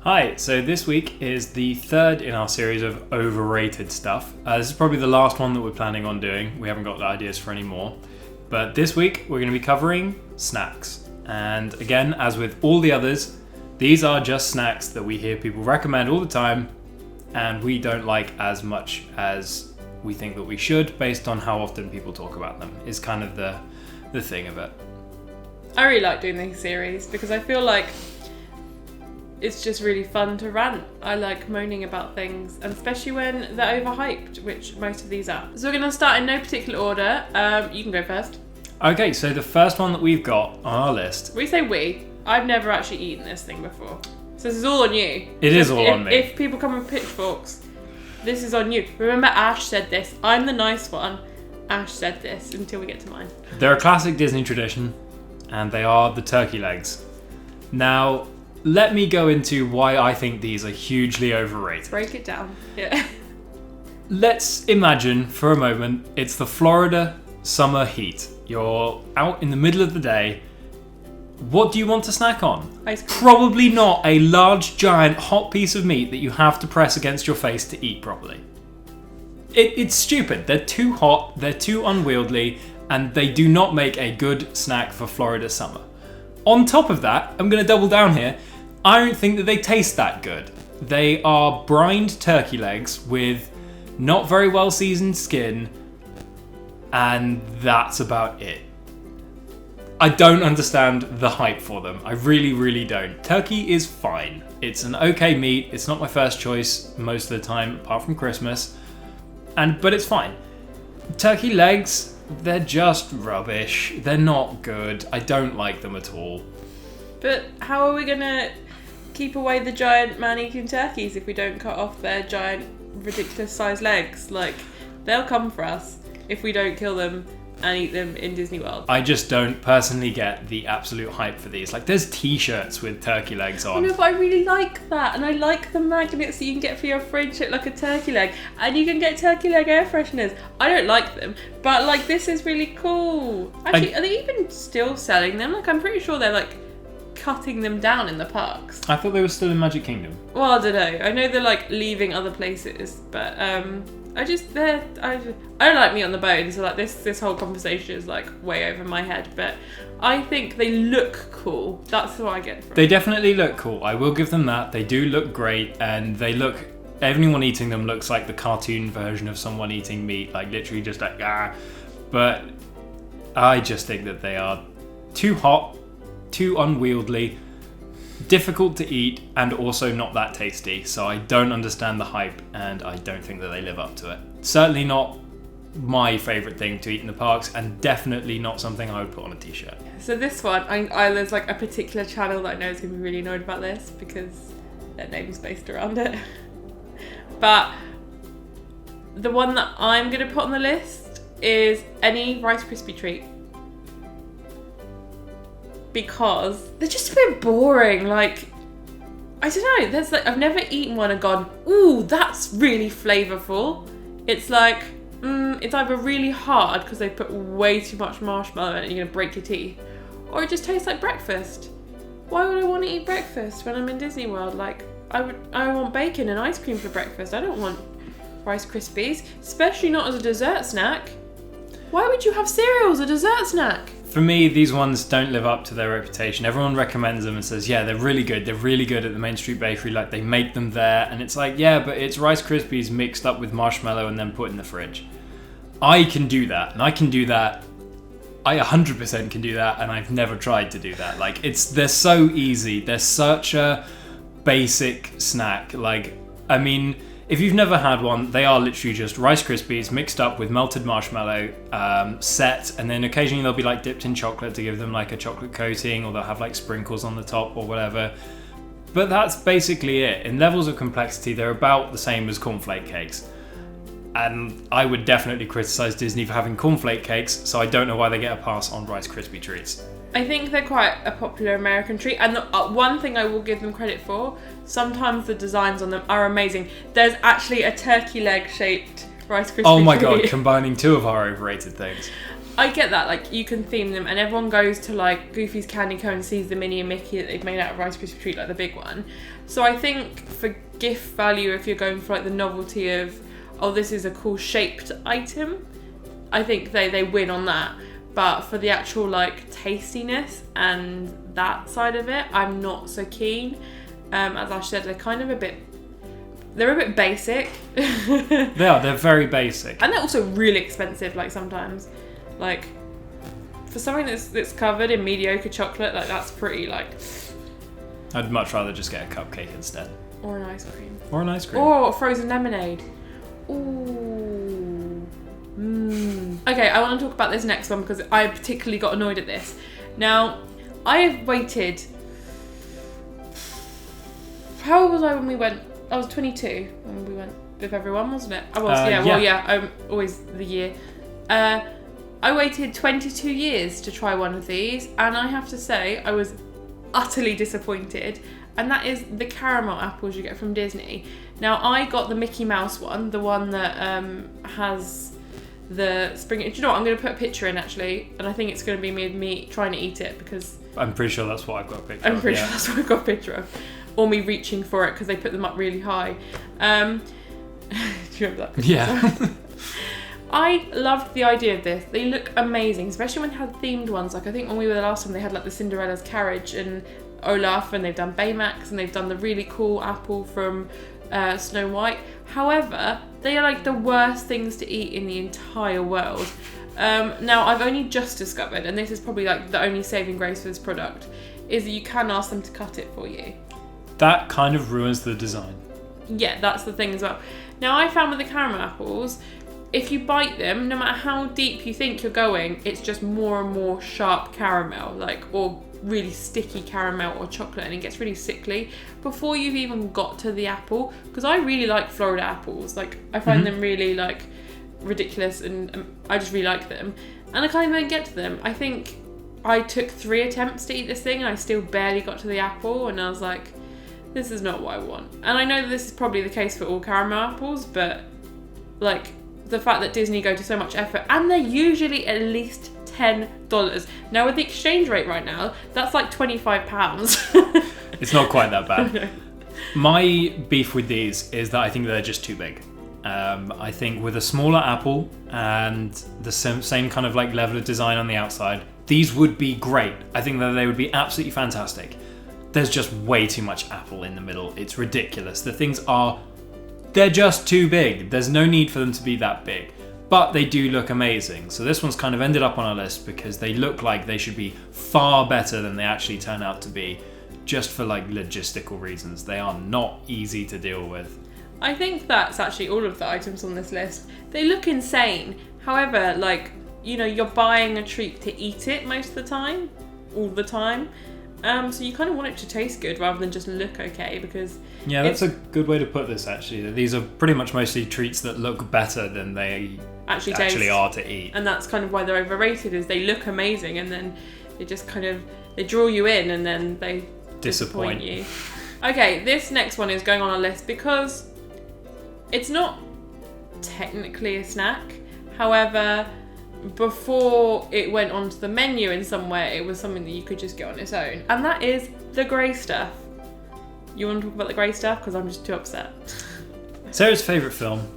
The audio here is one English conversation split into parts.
Hi, so this week is the third in our series of overrated stuff. This is probably the last one that we're planning on doing. We haven't got the ideas for any more. But this week we're going to be covering snacks. And again, as with all the others, these are just snacks that we hear people recommend all the time and we don't like as much as we think that we should based on how often people talk about them, is kind of the thing of it. I really like doing these series because I feel like it's just really fun to rant. I like moaning about things, and especially when they're overhyped, which most of these are. So we're going to start in no particular order. You can go first. Okay, so the first one that we've got on our list... We say we. I've never actually eaten this thing before. So this is all on you. It is all on me. If people come with pitchforks, this is on you. Remember Ash said this. I'm the nice one. Ash said this until we get to mine. They're a classic Disney tradition, and they are the turkey legs. Now... let me go into why I think these are hugely overrated. Break it down. Yeah. Let's imagine for a moment it's the Florida summer heat. You're out in the middle of the day. What do you want to snack on? Ice cream. Probably not a large, giant, hot piece of meat that you have to press against your face to eat properly. It's stupid. They're too hot, they're too unwieldy, and they do not make a good snack for Florida summer. On top of that, I'm going to double down here, I don't think that they taste that good. They are brined turkey legs with not very well seasoned skin, and that's about it. I don't understand the hype for them. I really, really don't. Turkey is fine. It's an okay meat. It's not my first choice most of the time, apart from Christmas. But it's fine. Turkey legs... they're just rubbish. They're not good. I don't like them at all. But how are we going to keep away the giant man-eating turkeys if we don't cut off their giant, ridiculous-sized legs? Like, they'll come for us if we don't kill them and eat them in Disney World. I just don't personally get the absolute hype for these. Like, there's t-shirts with turkey legs on. No, but I really like that. And I like the magnets that you can get for your fridge shaped like a turkey leg. And you can get turkey leg air fresheners. I don't like them. But, like, this is really cool. Actually, are they even still selling them? Like, I'm pretty sure they're, like, cutting them down in the parks. I thought they were still in Magic Kingdom. Well, I don't know. I know they're, like, leaving other places. But, I don't like meat on the bone, so like this whole conversation is like way over my head, but I think they look cool. That's what I get from They it. definitely look cool. I will give them that. They do look great, and everyone eating them looks like the cartoon version of someone eating meat, like literally just like ah. But I just think that they are too hot, too unwieldy, difficult to eat, and also not that tasty. So I don't understand the hype, and I don't think that they live up to it. Certainly not my favourite thing to eat in the parks, and definitely not something I would put on a t-shirt. So this one, there's like a particular channel that I know is going to be really annoyed about this because their name's based around it. But the one that I'm going to put on the list is any Rice Krispie treat. Because they're just a bit boring. Like, I don't know. I've never eaten one and gone, ooh, that's really flavourful. It's like, it's either really hard because they put way too much marshmallow in it and you're going to break your teeth, or it just tastes like breakfast. Why would I want to eat breakfast when I'm in Disney World? Like, I want bacon and ice cream for breakfast. I don't want Rice Krispies, especially not as a dessert snack. Why would you have cereal as a dessert snack? For me, these ones don't live up to their reputation. Everyone recommends them and says, yeah, they're really good. They're really good at the Main Street Bakery. Like, they make them there. And it's like, yeah, but it's Rice Krispies mixed up with marshmallow and then put in the fridge. I can do that. And I can do that. I 100% can do that. And I've never tried to do that. Like, they're so easy. They're such a basic snack. Like, I mean... if you've never had one, they are literally just Rice Krispies mixed up with melted marshmallow, set, and then occasionally they'll be like dipped in chocolate to give them like a chocolate coating, or they'll have like sprinkles on the top or whatever. But that's basically it. In levels of complexity, they're about the same as cornflake cakes. And I would definitely criticize Disney for having cornflake cakes, so I don't know why they get a pass on Rice Krispie treats. I think they're quite a popular American treat, and the one thing I will give them credit for, sometimes the designs on them are amazing. There's actually a turkey leg shaped Rice Krispie treat. Oh my god, combining two of our overrated things. I get that, like, you can theme them, and everyone goes to, like, Goofy's Candy Co and sees the Minnie and Mickey that they've made out of Rice Krispie treat, like the big one. So I think for gift value, if you're going for like the novelty of, oh, this is a cool shaped item, I think they win on that. But for the actual like tastiness and that side of it, I'm not so keen. As Ash said, they're a bit basic. They're very basic. And they're also really expensive, like sometimes. Like, for something that's covered in mediocre chocolate, like that's pretty like... I'd much rather just get a cupcake instead. Or an ice cream. Or frozen lemonade. Ooh. Okay, I want to talk about this next one because I particularly got annoyed at this. Now, I have waited... How old was I when we went? I was 22 when we went with everyone, wasn't it? I was, I'm always the year. I waited 22 years to try one of these, and I have to say, I was utterly disappointed. And that is the caramel apples you get from Disney. Now, I got the Mickey Mouse one, the one that has the spring... Do you know what? I'm going to put a picture in, actually, and I think it's going to be me trying to eat it, because... I'm pretty sure that's what I've got a picture of. I'm pretty sure that's what I've got a picture of. Or me reaching for it, because they put them up really high. Do you remember that picture? Yeah. I loved the idea of this. They look amazing, especially when they had themed ones. Like, I think when we were there last time, they had like the Cinderella's carriage and Olaf, and they've done Baymax, and they've done the really cool apple from Snow White. However, they are like the worst things to eat in the entire world. Now, I've only just discovered, and this is probably like the only saving grace for this product, is that you can ask them to cut it for you. That kind of ruins the design. Yeah, that's the thing as well. Now, I found with the caramel apples, if you bite them, no matter how deep you think you're going, it's just more and more sharp caramel, like, or really sticky caramel or chocolate, and it gets really sickly before you've even got to the apple. Because I really like Florida apples. Like, I find them really like ridiculous, and I just really like them. And I can't even get to them. I think I took 3 attempts to eat this thing, and I still barely got to the apple, and I was like, this is not what I want. And I know that this is probably the case for all caramel apples, but like the fact that Disney go to so much effort, and they're usually at least $10. Now with the exchange rate right now, that's like £25. It's not quite that bad. Okay. My beef with these is that I think they're just too big. I think with a smaller apple and the same kind of like level of design on the outside, these would be great. I think that they would be absolutely fantastic. There's just way too much apple in the middle. It's ridiculous. The things they're just too big. There's no need for them to be that big. But they do look amazing. So this one's kind of ended up on our list because they look like they should be far better than they actually turn out to be, just for like logistical reasons. They are not easy to deal with. I think that's actually all of the items on this list. They look insane. However, like, you know, you're buying a treat to eat it most of the time, all the time. So you kind of want it to taste good rather than just look okay, because... Yeah, that's a good way to put this, actually. These are pretty much mostly treats that look better than they actually are to eat. And that's kind of why they're overrated, is they look amazing and then they just kind of... They draw you in and then they disappoint you. Okay, this next one is going on our list because it's not technically a snack. However, before it went onto the menu in some way, it was something that you could just get on its own. And that is the grey stuff. You want to talk about the grey stuff? Because I'm just too upset. Sarah's favourite film,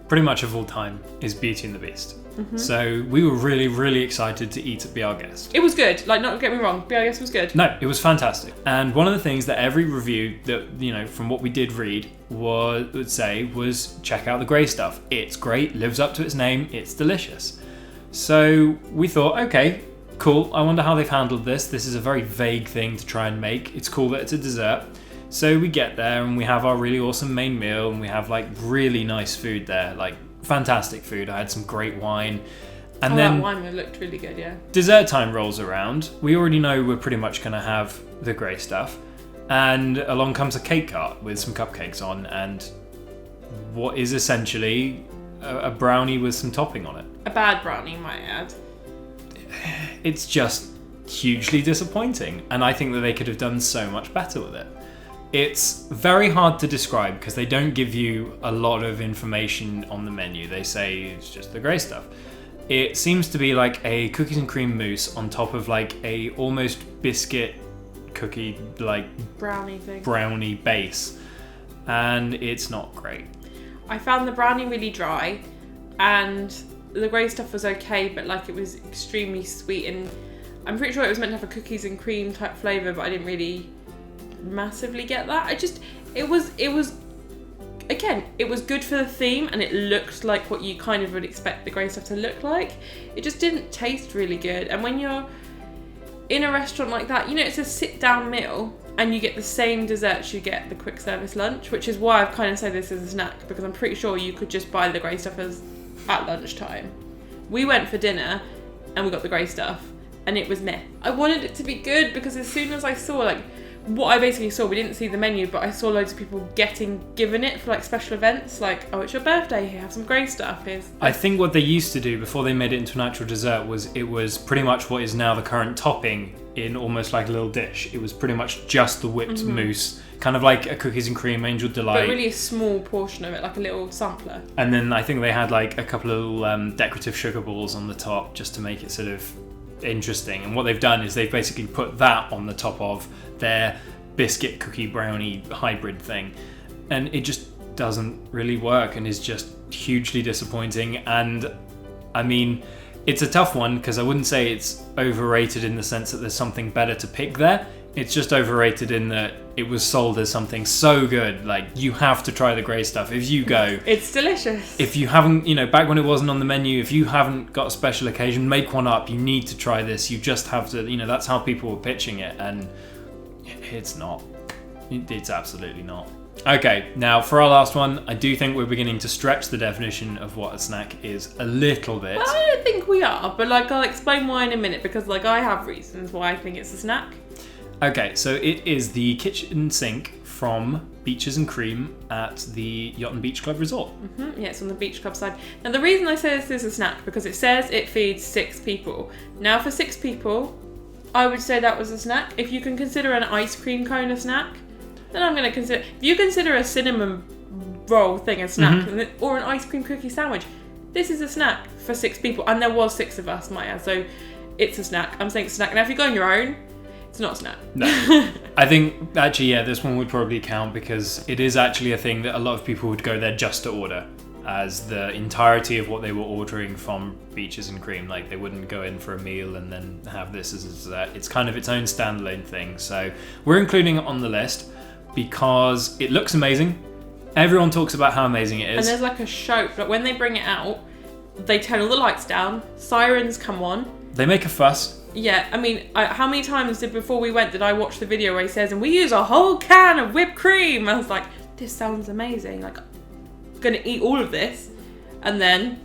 pretty much of all time, is Beauty and the Beast. Mm-hmm. So we were really, really excited to eat at Be Our Guest. It was good. Like, not get me wrong, Be Our Guest was good. No, it was fantastic. And one of the things that every review that, you know, from what we did read would say was check out the grey stuff. It's great, lives up to its name, it's delicious. So we thought, okay, cool. I wonder how they've handled this. This is a very vague thing to try and make. It's cool that it's a dessert. So we get there and we have our really awesome main meal and we have like really nice food there, like fantastic food. I had some great wine. And then that wine looked really good, yeah. Dessert time rolls around. We already know we're pretty much going to have the grey stuff. And along comes a cake cart with some cupcakes on and what is essentially a brownie with some topping on it. A bad brownie, might add. It's just hugely disappointing, and I think that they could have done so much better with it. It's very hard to describe because they don't give you a lot of information on the menu. They say it's just the grey stuff. It seems to be like a cookies and cream mousse on top of like a almost biscuit cookie brownie base, and it's not great. I found the brownie really dry, and the grey stuff was okay, but like it was extremely sweet, and I'm pretty sure it was meant to have a cookies and cream type flavour, but I didn't really massively get that. It was good for the theme, and it looked like what you kind of would expect the grey stuff to look like. It just didn't taste really good. And when you're in a restaurant like that, it's a sit down meal, and you get the same desserts you get the quick service lunch, which is why I've kind of said this as a snack, because I'm pretty sure you could just buy the grey stuff at lunchtime. We went for dinner and we got the grey stuff, and it was meh. I wanted it to be good, because as soon as I saw what I basically saw, we didn't see the menu, but I saw loads of people given it for special events, oh, it's your birthday, here, have some grey stuff. I think what they used to do before they made it into an actual dessert was it was pretty much what is now the current topping in almost like a little dish. It was pretty much just the whipped mousse, kind of like a cookies and cream Angel Delight. But really a small portion of it, like a little sampler. And then I think they had a couple of little decorative sugar balls on the top just to make it sort of interesting. And what they've done is they've basically put that on the top of their biscuit cookie brownie hybrid thing, and it just doesn't really work and is just hugely disappointing. And I mean, it's a tough one, because I wouldn't say it's overrated in the sense that there's something better to pick there. It's just overrated in that it was sold as something so good, you have to try the grey stuff if you go. It's delicious. If you haven't, back when it wasn't on the menu, if you haven't got a special occasion, make one up. You need to try this. You just have to, that's how people were pitching it, and it's not. It's absolutely not. Okay, now for our last one, I do think we're beginning to stretch the definition of what a snack is a little bit. Well, I don't think we are, but I'll explain why in a minute, because I have reasons why I think it's a snack. Okay, so it is the kitchen sink from Beaches and Cream at the Yacht and Beach Club Resort. Mm-hmm. Yeah, it's on the Beach Club side. Now, the reason I say this is a snack, because it says it feeds 6 people. Now, for 6 people, I would say that was a snack. If you can consider an ice cream cone a snack, then I'm going to consider... If you consider a cinnamon roll thing a snack, or an ice cream cookie sandwich, this is a snack for 6 people. And there was 6 of us, Maya, so it's a snack. I'm saying it's a snack. Now, if you go on your own, it's not a snack. No. I think, actually, this one would probably count, because it is actually a thing that a lot of people would go there just to order, as the entirety of what they were ordering from Beaches and Cream. They wouldn't go in for a meal and then have this as a dessert. It's kind of its own standalone thing. So we're including it on the list because it looks amazing. Everyone talks about how amazing it is. And there's a show, but when they bring it out, they turn all the lights down, sirens come on. They make a fuss. Yeah, I mean, how many times before we went did I watch the video where he says, and we use a whole can of whipped cream? I was like, this sounds amazing. Gonna eat all of this. And then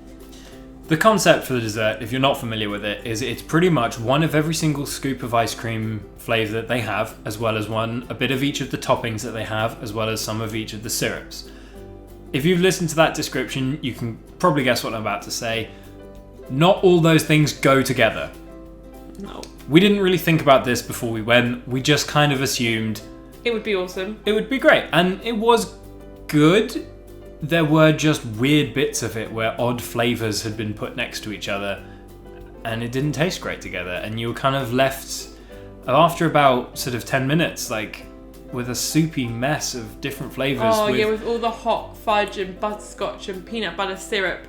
the concept for the dessert, if you're not familiar with it, is it's pretty much one of every single scoop of ice cream flavour that they have, as well as a bit of each of the toppings that they have, as well as some of each of the syrups. If you've listened to that description, you can probably guess what I'm about to say. Not all those things go together. No. We didn't really think about this before we went. We just kind of assumed it would be awesome. It would be great. And it was good. There were just weird bits of it where odd flavours had been put next to each other, and it didn't taste great together. And you were kind of left, after about sort of 10 minutes, with a soupy mess of different flavours. Oh, yeah, with all the hot fudge and butterscotch and peanut butter syrup.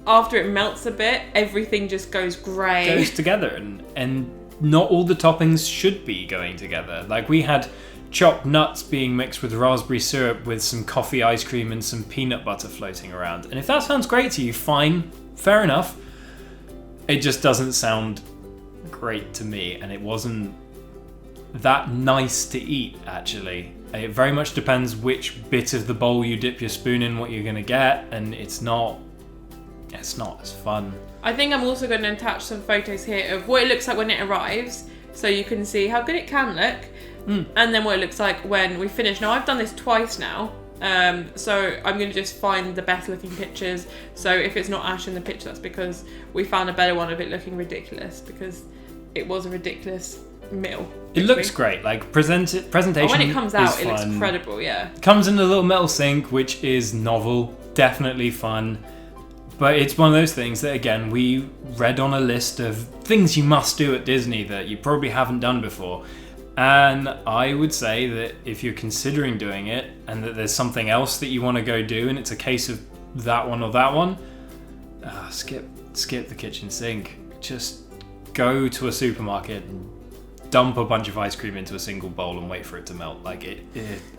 After it melts a bit, everything just goes grey. Goes together, and not all the toppings should be going together. We had chopped nuts being mixed with raspberry syrup with some coffee ice cream and some peanut butter floating around. And if that sounds great to you, fine, fair enough. It just doesn't sound great to me, and it wasn't that nice to eat, actually. It very much depends which bit of the bowl you dip your spoon in, what you're going to get, and it's not as fun. I think I'm also going to attach some photos here of what it looks like when it arrives, so you can see how good it can look, and then what it looks like when we finish. Now, I've done this twice now, so I'm going to just find the best looking pictures. So if it's not Ash in the picture, that's because we found a better one of it looking ridiculous, because it was a ridiculous meal. It looks great. Presentation. When it comes out, it looks incredible. Yeah. Comes in a little metal sink, which is novel, definitely fun. But it's one of those things that, again, we read on a list of things you must do at Disney that you probably haven't done before. And I would say that if you're considering doing it and that there's something else that you want to go do and it's a case of that one or that one, skip the kitchen sink. Just go to a supermarket and dump a bunch of ice cream into a single bowl and wait for it to melt.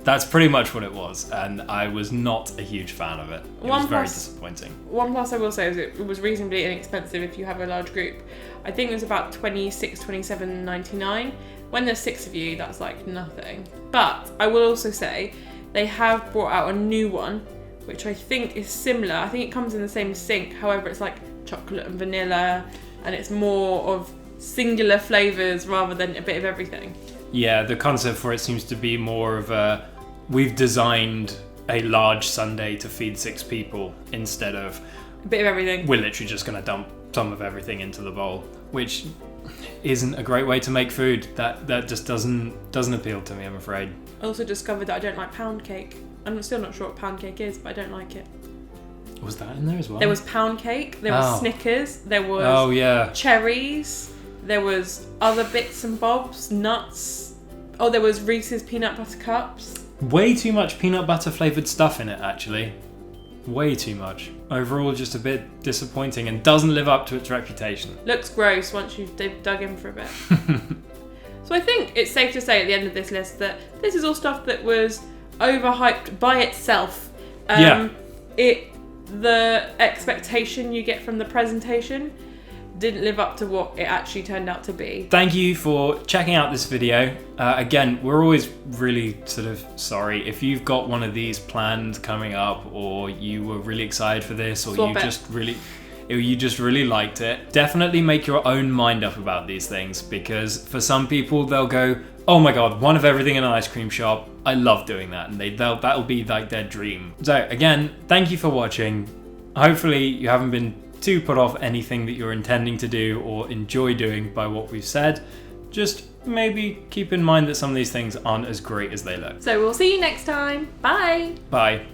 That's pretty much what it was, and I was not a huge fan of it. It was very disappointing. One plus I will say is it was reasonably inexpensive if you have a large group. I think it was about $27.99. When there's 6 of you, that's like nothing. But I will also say they have brought out a new one, which I think is similar. I think it comes in the same sink. However, it's like chocolate and vanilla, and it's more of singular flavours rather than a bit of everything. Yeah, the concept for it seems to be more of a, we've designed a large sundae to feed 6 people instead of a bit of everything. We're literally just going to dump some of everything into the bowl, which isn't a great way to make food. That just doesn't appeal to me, I'm afraid. I also discovered that I don't like pound cake. I'm still not sure what pound cake is, but I don't like it. Was that in there as well? There was pound cake, there was Snickers, there was cherries, there was other bits and bobs, nuts. Oh, there was Reese's peanut butter cups. Way too much peanut butter flavoured stuff in it, actually. Way too much. Overall, just a bit disappointing and doesn't live up to its reputation. Looks gross once you've dug in for a bit. So I think it's safe to say at the end of this list that this is all stuff that was overhyped by itself. The expectation you get from the presentation didn't live up to what it actually turned out to be. Thank you for checking out this video. Again, we're always really sort of sorry if you've got one of these planned coming up, or you were really excited for this, or you just really liked it. Definitely make your own mind up about these things, because for some people they'll go, oh my god, one of everything in an ice cream shop. I love doing that, and that'll be like their dream. So again, thank you for watching. Hopefully you haven't been too put off anything that you're intending to do or enjoy doing by what we've said. Just maybe keep in mind that some of these things aren't as great as they look. So we'll see you next time. Bye. Bye.